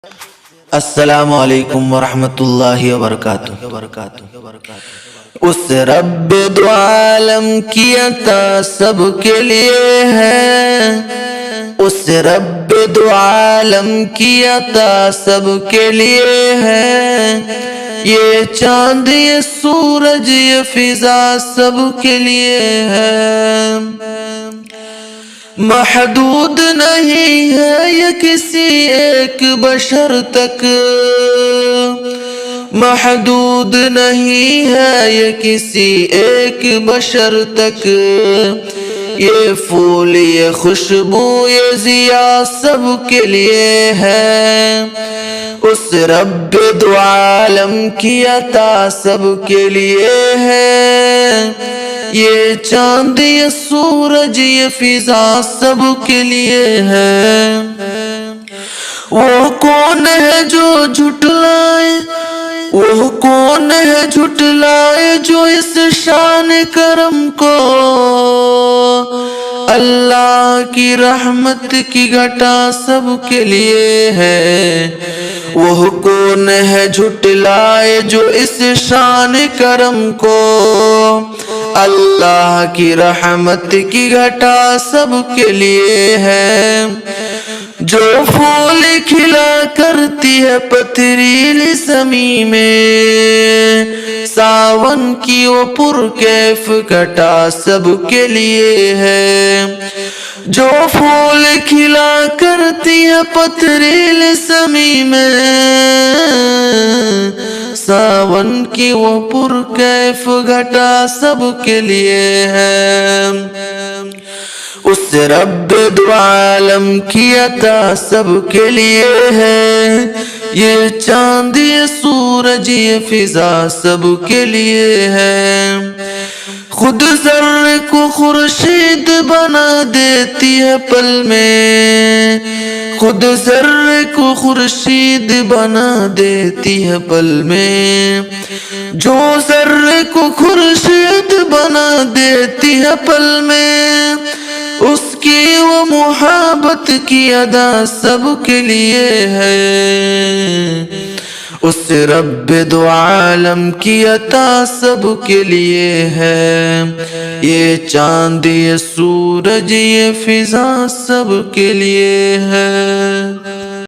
السلام علیکم ورحمۃ اللہ وبرکاتہ۔ اس رب دو عالم کی عطا سب کے لیے ہے، اس رب دو عالم کی عطا سب کے لیے ہے، یہ چاند یہ سورج یہ فضا سب کے لیے ہے، محدود نہیں ہے یہ کسی ایک بشر تک، محدود نہیں ہے یہ کسی ایک بشر تک، یہ پھول یہ خوشبو یہ ضیاء سب کے لیے ہے، اس رب دو عالم کی عطا سب کے لیے ہے، یہ چاند یہ سورج یہ فضا سب کے لیے ہے، وہ کون ہے جو جھٹلائے، وہ کون ہے جھٹلائے جو اس شان کرم کو، اللہ کی رحمت کی گھٹا سب کے لیے ہے، وہ کون ہے جھٹلائے جو اس شان کرم کو، اللہ کی رحمت کی گھٹا سب کے لیے ہے، جو پھول کھلا کرتی ہے پتھریلی زمین میں، ساون کی وہ پرکیف گھٹا سب کے لیے ہے، جو پھول کھلا کرتی ہے پتھریلی زمین میں، ساون کی وہ پرکیف گھٹا سب کے لیے ہے، اس رب دو عالم کی عطا سب کے لیے ہے، یہ چاند یہ سورج یہ فضا سب کے لیے ہے، خود ذرے کو خورشید بنا دیتی ہے پل میں، خود ذرے کو خورشید بنا دیتی ہے پل میں، جو ذرے کو خورشید بنا دیتی ہے پل میں، اس کی وہ محبت کی ادا سب کے لیے ہے، اس رب دو عالم کی عطا سب کے لیے ہے، یہ چاند یہ سورج یہ فضا سب کے لیے ہے۔